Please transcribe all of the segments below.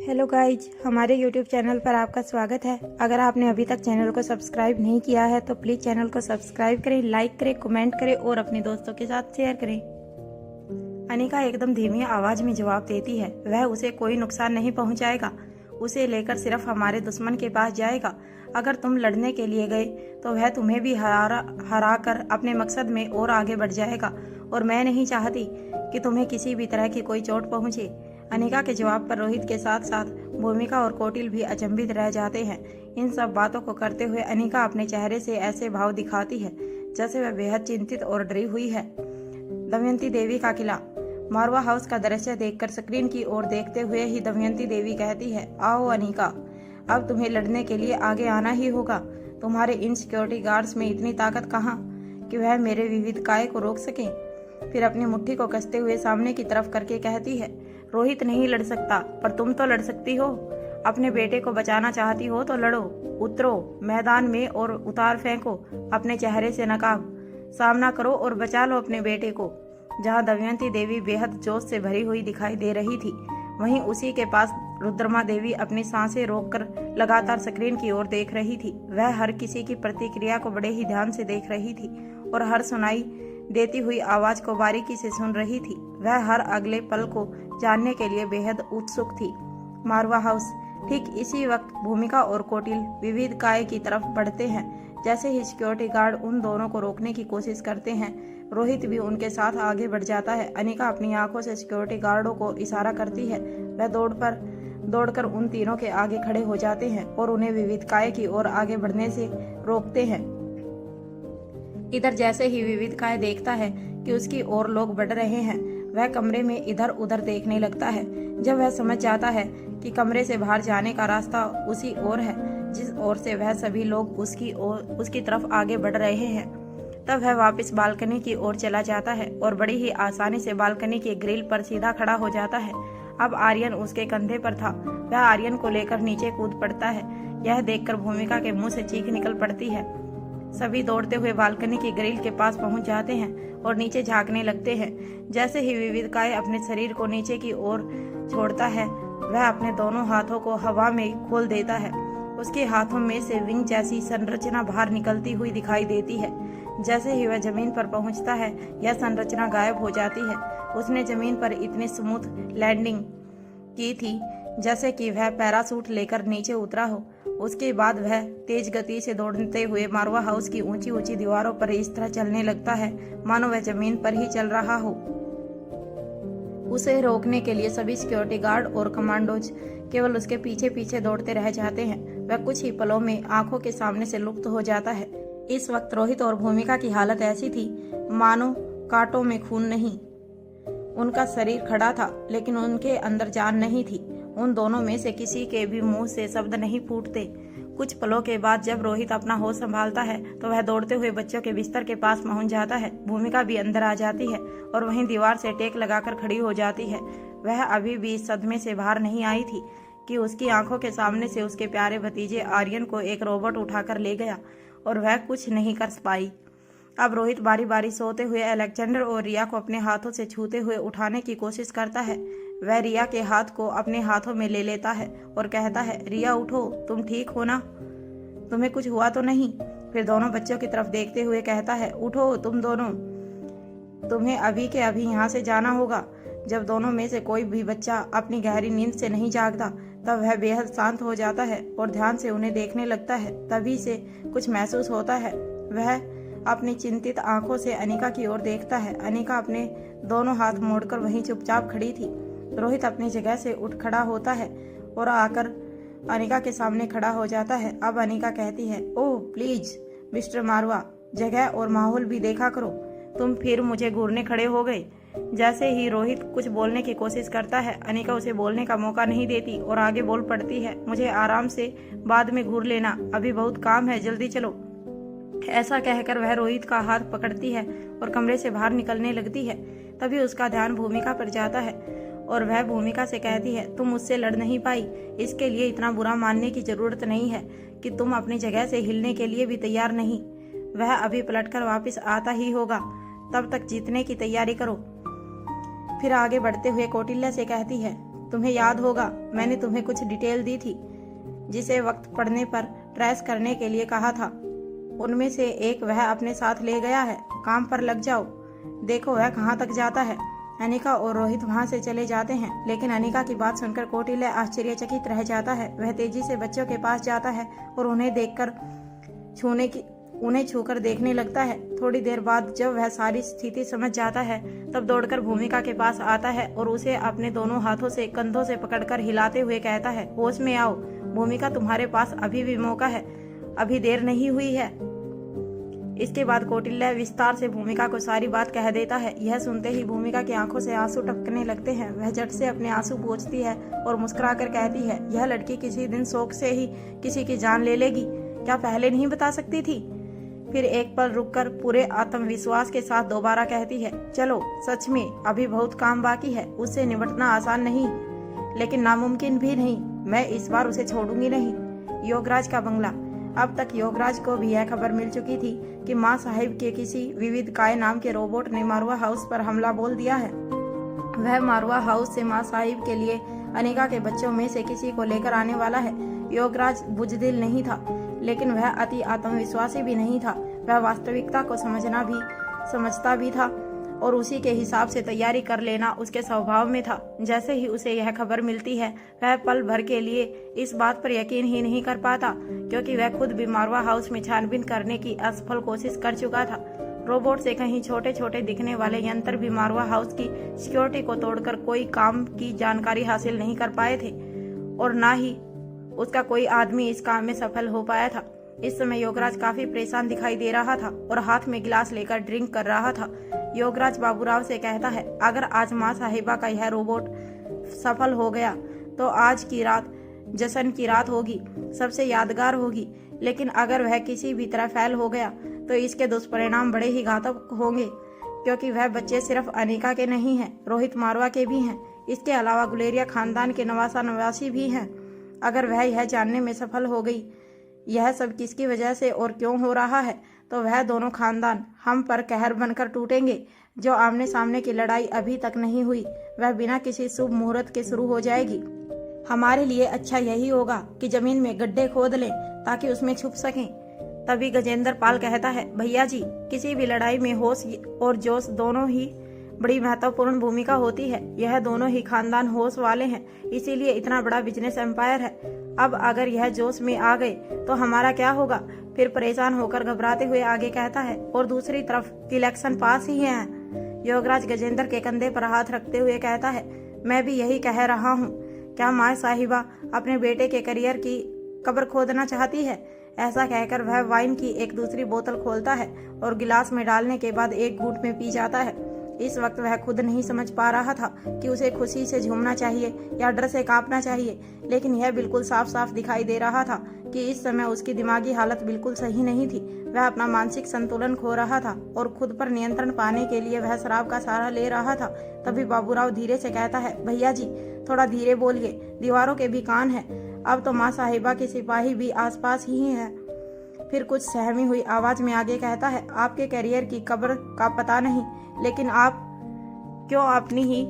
Hello guys, हमारे YouTube channel पर आपका स्वागत है। अगर आपने अभी तक चैनल को सब्सक्राइब नहीं किया है तो प्लीज़ चैनल को सब्सक्राइब करें, लाइक करें, कमेंट करें और अपने दोस्तों के साथ शेयर करें। अनिका एकदम धीमी आवाज में जवाब देती है, वह उसे कोई नुकसान नहीं पहुंचाएगा। उसे लेकर सिर्फ हमारे दुश्मन के पास जाएगा। अगर तुम लड़ने के लिए गए तो वह तुम्हें भी हरा कर अपने मकसद में और आगे बढ़ जाएगा, और मैं नहीं चाहती कि तुम्हें किसी भी तरह की कोई चोट पहुंचे। अनिका के जवाब पर रोहित के साथ साथ भूमिका और कौटिल भी अचंभित रह जाते हैं। इन सब बातों को करते हुए अनिका अपने चेहरे से ऐसे भाव दिखाती है जैसे वह बेहद चिंतित और डरी हुई है। दमयंती देवी का किला। मारवा हाउस का दृश्य देखकर स्क्रीन की ओर देखते हुए ही दमयंती देवी कहती है, आओ अनिका, अब तुम्हें लड़ने के लिए आगे आना ही होगा। तुम्हारे इन सिक्योरिटी गार्ड्स में इतनी ताकत कहाँ कि वह मेरे विविध काय को रोक सकें। फिर अपनी मुट्ठी को कसते हुए सामने की तरफ करके कहती है, रोहित नहीं लड़ सकता पर तुम तो लड़ सकती हो। अपने बेटे को बचाना चाहती हो तो लड़ो, उतरो मैदान में और उतार फेंको अपने चेहरे से नकाब। सामना करो और बचा लो अपने बेटे को। जहाँ दमयंती देवी बेहद जोश से भरी हुई दिखाई दे रही थी, वहीं उसी के पास रुद्रमा देवी अपनी सांसें रोककर लगातार स्क्रीन की ओर देख रही थी। वह हर किसी की प्रतिक्रिया को बड़े ही ध्यान से देख रही थी और हर सुनाई देती हुई आवाज को बारीकी से सुन रही थी। वह हर अगले पल को जानने के लिए बेहद उत्सुक थी। मारवा हाउस। ठीक इसी वक्त भूमिका और कौटिल विविध काय की तरफ बढ़ते हैं। जैसे ही सिक्योरिटी गार्ड उन दोनों को रोकने की कोशिश करते हैं, रोहित भी उनके साथ आगे बढ़ जाता है। अनिका अपनी आंखों से सिक्योरिटी गार्डों को इशारा करती है। वह दौड़कर उन तीनों के आगे खड़े हो जाते हैं और उन्हें विविध काय की ओर आगे बढ़ने से रोकते हैं। इधर जैसे ही विविध काय देखता है कि उसकी ओर लोग बढ़ रहे हैं, वह कमरे में इधर उधर देखने लगता है। जब वह समझ जाता है कि कमरे से बाहर जाने का रास्ता उसी ओर है जिस ओर से वह सभी लोग उसकी तरफ आगे बढ़ रहे हैं, तब वह वापस बालकनी की ओर चला जाता है और बड़ी ही आसानी से बालकनी के ग्रिल पर सीधा खड़ा हो जाता है। अब आर्यन उसके कंधे पर था। वह आर्यन को लेकर नीचे कूद पड़ता है। यह देखकर भूमिका के मुंह से चीख निकल पड़ती है। सभी दौड़ते हुए बालकनी की ग्रिल के पास पहुंच जाते हैं और नीचे झांकने लगते हैं। जैसे ही विविध काय अपने शरीर को नीचे की ओर छोड़ता है, वह अपने दोनों हाथों को हवा में खोल देता है। उसके हाथों में से विंग जैसी संरचना बाहर निकलती हुई दिखाई देती है। जैसे ही वह जमीन पर पहुंचता है, यह संरचना गायब हो जाती है। उसने जमीन पर इतनी स्मूथ लैंडिंग की थी जैसे कि वह पैराशूट लेकर नीचे उतरा हो। उसके बाद वह तेज गति से दौड़ते हुए मारवा हाउस की ऊंची ऊंची दीवारों पर इस तरह चलने लगता है मानो वह जमीन पर ही चल रहा हो। उसे रोकने के लिए सभी सिक्योरिटी गार्ड और कमांडोज केवल उसके पीछे पीछे दौड़ते रह जाते हैं। वह कुछ ही पलों में आंखों के सामने से लुप्त हो जाता है। इस वक्त रोहित और भूमिका की हालत ऐसी थी मानो कांटों में खून नहीं। उनका शरीर खड़ा था लेकिन उनके अंदर जान नहीं थी। उन दोनों में से किसी के भी मुंह से शब्द नहीं फूटते। कुछ पलों के बाद जब रोहित अपना होश संभालता है तो वह दौड़ते हुए बच्चों के बिस्तर के पास पहुंच जाता है। भूमिका भी अंदर आ जाती है और वहीं दीवार से टेक लगाकर खड़ी हो जाती है। वह अभी भी इस सदमे से बाहर नहीं आई थी कि उसकी आंखों के सामने से उसके प्यारे भतीजे आर्यन को एक रोबोट उठाकर ले गया और वह कुछ नहीं कर पाई। अब रोहित बारी बारी सोते हुए अलेक्जेंडर और रिया को अपने हाथों से छूते हुए उठाने की कोशिश करता है। वह रिया के हाथ को अपने हाथों में ले लेता है और कहता है, रिया उठो, तुम ठीक हो ना? तुम्हें कुछ हुआ तो नहीं? फिर दोनों बच्चों की तरफ देखते हुए कहता है, उठो तुम दोनों, तुम्हें अभी के अभी यहाँ से जाना होगा। जब दोनों में से कोई भी बच्चा अपनी गहरी नींद से नहीं जागता, तब वह बेहद शांत हो जाता है और ध्यान से उन्हें देखने लगता है। तभी से कुछ महसूस होता है। वह अपनी चिंतित आंखों से अनिका की ओर देखता है। अनिका अपने दोनों हाथ मोड़कर वहीं चुपचाप खड़ी थी। रोहित अपनी जगह से उठ खड़ा होता है और आकर अनिका के सामने खड़ा हो जाता है। अब अनिका कहती है, ओह प्लीज मिस्टर मारवा, जगह और माहौल भी देखा करो। तुम फिर मुझे घूरने खड़े हो गए। जैसे ही रोहित कुछ बोलने की कोशिश करता है, अनिका उसे बोलने का मौका नहीं देती और आगे बोल पड़ती है, मुझे आराम से बाद में घूर लेना, अभी बहुत काम है, जल्दी चलो। ऐसा कहकर वह रोहित का हाथ पकड़ती है और कमरे से बाहर निकलने लगती है। तभी उसका ध्यान भूमिका पर जाता है और वह भूमिका से कहती है, तुम मुझसे लड़ नहीं पाई, इसके लिए इतना बुरा मानने की जरूरत नहीं है कि तुम अपनी जगह से हिलने के लिए भी तैयार नहीं। वह अभी पलटकर वापस आता ही होगा, तब तक जीतने की तैयारी करो। फिर आगे बढ़ते हुए कौटिल्य से कहती है, तुम्हें याद होगा मैंने तुम्हें कुछ डिटेल दी थी जिसे वक्त पड़ने पर ट्रेस करने के लिए कहा था। उनमें से एक वह अपने साथ ले गया है। काम पर लग जाओ, देखो वह कहाँ तक जाता है। अनिका और रोहित वहां से चले जाते हैं, लेकिन अनिका की बात सुनकर कौटिल्य आश्चर्यचकित रह जाता है। वह तेजी से बच्चों के पास जाता है और उन्हें छूकर देखने लगता है। थोड़ी देर बाद जब वह सारी स्थिति समझ जाता है तब दौड़कर भूमिका के पास आता है और उसे अपने दोनों हाथों से कंधों से पकड़कर हिलाते हुए कहता है, होश में आओ भूमिका, तुम्हारे पास अभी भी मौका है, अभी देर नहीं हुई है। इसके बाद कौटिल्य विस्तार से भूमिका को सारी बात कह देता है। यह सुनते ही भूमिका की आंखों से आंसू टपकने लगते हैं। वह झट से अपने आंसू पोंछती है और मुस्कुराकर कहती है, यह लड़की किसी दिन शौक से ही किसी की जान ले लेगी, क्या पहले नहीं बता सकती थी। फिर एक पल रुककर पूरे आत्मविश्वास के साथ दोबारा कहती है, चलो सच में अभी बहुत काम बाकी है, उससे निपटना आसान नहीं लेकिन नामुमकिन भी नहीं। मैं इस बार उसे छोड़ूंगी नहीं। योगराज का बंगला। अब तक योगराज को भी यह खबर मिल चुकी थी कि माँ साहिब के किसी विविध काय नाम के रोबोट ने मारवा हाउस पर हमला बोल दिया है। वह मारवा हाउस से माँ साहिब के लिए अनिका के बच्चों में से किसी को लेकर आने वाला है। योगराज बुजदिल नहीं था, लेकिन वह अति आत्मविश्वासी भी नहीं था। वह वास्तविकता को समझता भी था और उसी के हिसाब से तैयारी कर लेना उसके स्वभाव में था। जैसे ही उसे यह खबर मिलती है वह पल भर के लिए इस बात पर यकीन ही नहीं कर पाता, क्योंकि वह खुद भी मारवा हाउस में छानबीन करने की असफल कोशिश कर चुका था। रोबोट से कहीं छोटे छोटे दिखने वाले यंत्र भी मारवा हाउस की सिक्योरिटी को तोड़कर कोई काम की जानकारी हासिल नहीं कर पाए थे और न ही उसका कोई आदमी इस काम में सफल हो पाया था। इस समय योगराज काफी परेशान दिखाई दे रहा था और हाथ में गिलास लेकर ड्रिंक कर रहा था। योगराज बाबूराव से कहता है, अगर आज माँ साहिबा का यह रोबोट सफल हो गया तो आज की रात जश्न की रात होगी, सबसे यादगार होगी। लेकिन अगर वह किसी भी तरह फेल हो गया तो इसके दुष्परिणाम बड़े ही घातक होंगे, क्योंकि वह बच्चे सिर्फ अनिका के नहीं हैं, रोहित मारवा के भी हैं। इसके अलावा गुलेरिया खानदान के नवासी भी हैं। अगर वह यह जानने में सफल हो गई यह सब किसकी वजह से और क्यों हो रहा है, तो वह दोनों खानदान हम पर कहर बनकर टूटेंगे। जो आमने सामने की लड़ाई अभी तक नहीं हुई वह बिना किसी शुभ मुहूर्त के शुरू हो जाएगी। हमारे लिए अच्छा यही होगा कि जमीन में गड्ढे खोद लें ताकि उसमें छुप सकें। तभी गजेंद्र पाल कहता है, भैया जी, किसी भी लड़ाई में होश और जोश दोनों ही बड़ी महत्वपूर्ण भूमिका होती है। यह दोनों ही खानदान होश वाले हैं, इसीलिए इतना बड़ा बिजनेस एम्पायर है। अब अगर यह जोश में आ गए तो हमारा क्या होगा। फिर परेशान होकर घबराते हुए आगे कहता है, और दूसरी तरफ इलेक्शन पास ही है। योगराज गजेंद्र के कंधे पर हाथ रखते हुए कहता है, मैं भी यही कह रहा हूँ। क्या माँ साहिबा अपने बेटे के करियर की कब्र खोदना चाहती है। ऐसा कहकर वह वाइन की एक दूसरी बोतल खोलता है और गिलास में डालने के बाद एक घूंट में पी जाता है। इस वक्त वह खुद नहीं समझ पा रहा था कि उसे खुशी से झूमना चाहिए या डर से कांपना चाहिए, लेकिन यह बिल्कुल साफ साफ दिखाई दे रहा था कि इस समय उसकी दिमागी हालत बिल्कुल सही नहीं थी। वह अपना मानसिक संतुलन खो रहा था और खुद पर नियंत्रण पाने के लिए वह शराब का सहारा ले रहा था। तभी बाबूराव धीरे से कहता है, भैया जी थोड़ा धीरे बोलिए, दीवारों के भी कान है। अब तो माँ साहिबा के सिपाही भी आसपास ही हैं। फिर कुछ सहमी हुई आवाज में आगे कहता है, आपके करियर की कब्र का पता नहीं, लेकिन आप क्यों अपनी ही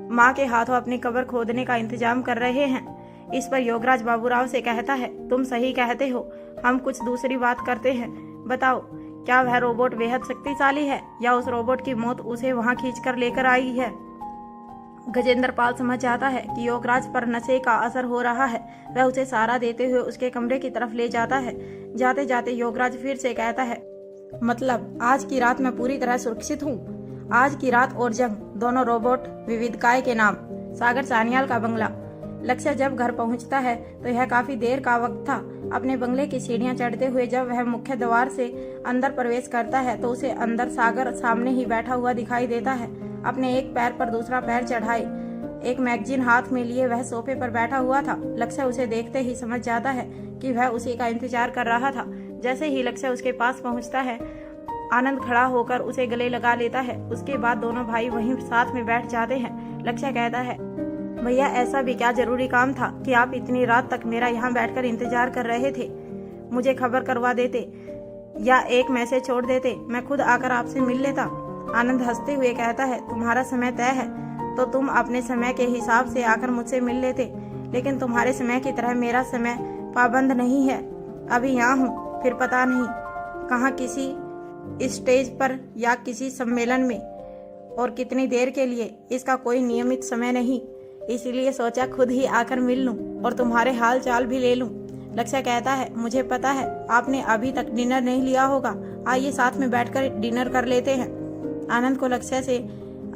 माँ के हाथों अपनी कब्र खोदने का इंतजाम कर रहे हैं। इस पर योगराज बाबूराव से कहता है, तुम सही कहते हो, हम कुछ दूसरी बात करते हैं। बताओ, क्या वह रोबोट बेहद शक्तिशाली है या उस रोबोट की मौत उसे वहां खींच कर लेकर आई है। गजेंद्र पाल समझ जाता है कि योगराज पर नशे का असर हो रहा है। वह उसे सहारा देते हुए उसके कमरे की तरफ ले जाता है। जाते जाते योगराज फिर से कहता है, मतलब आज की रात मैं पूरी तरह सुरक्षित हूँ। आज की रात और जंग, दोनों रोबोट विविधकाय के नाम। सागर सानियाल का बंगला। लक्ष्य जब घर पहुंचता है तो यह काफी देर का वक्त था। अपने बंगले की सीढ़ियां चढ़ते हुए जब वह मुख्य द्वार से अंदर प्रवेश करता है तो उसे अंदर सागर सामने ही बैठा हुआ दिखाई देता है। अपने एक पैर पर दूसरा पैर चढ़ाए एक मैगजीन हाथ में लिए वह सोफे पर बैठा हुआ था। लक्ष्य उसे देखते ही समझ जाता है कि वह उसी का इंतजार कर रहा था। जैसे ही लक्ष्य उसके पास पहुंचता है, आनंद खड़ा होकर उसे गले लगा लेता है। उसके बाद दोनों भाई वहीं साथ में बैठ जाते हैं। लक्ष्य कहता है, भैया ऐसा भी क्या जरूरी काम था कि आप इतनी रात तक मेरा यहाँ बैठकर इंतजार कर रहे थे। मुझे खबर करवा देते या एक मैसेज छोड़ देते, मैं खुद आकर आपसे मिल लेता। आनंद हंसते हुए कहता है, तुम्हारा समय तय है, तो तुम अपने समय के हिसाब से आकर मुझसे मिल लेते, लेकिन तुम्हारे समय की तरह मेरा समय पाबंद नहीं है। अभी यहाँ हूँ, फिर पता नहीं कहाँ, किसी स्टेज पर या किसी सम्मेलन में, और कितनी देर के लिए, इसका कोई नियमित समय नहीं। इसीलिए सोचा खुद ही आकर मिल लूं और तुम्हारे हाल चाल भी ले लूं। लक्ष्य कहता है, मुझे पता है आपने अभी तक डिनर नहीं लिया होगा, आइए साथ में बैठकर डिनर कर लेते हैं। आनंद को लक्ष्य से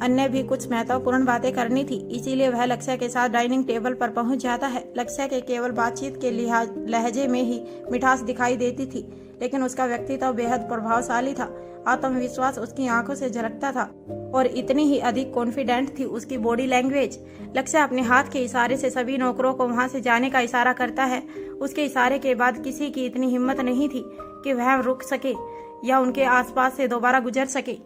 अन्य भी कुछ महत्वपूर्ण बातें करनी थी, इसीलिए वह लक्ष्य के साथ डाइनिंग टेबल पर पहुंच जाता है। लक्ष्य के केवल बातचीत के लहजे में ही मिठास दिखाई देती थी, लेकिन उसका व्यक्तित्व बेहद प्रभावशाली था। आत्मविश्वास उसकी आंखों से झलकता था और इतनी ही अधिक कॉन्फिडेंट थी उसकी बॉडी लैंग्वेज। लक्ष्य अपने हाथ के इशारे से सभी नौकरों को वहां से जाने का इशारा करता है। उसके इशारे के बाद किसी की इतनी हिम्मत नहीं थी कि वह रुक सके या उनके आसपास से दोबारा गुजर सके।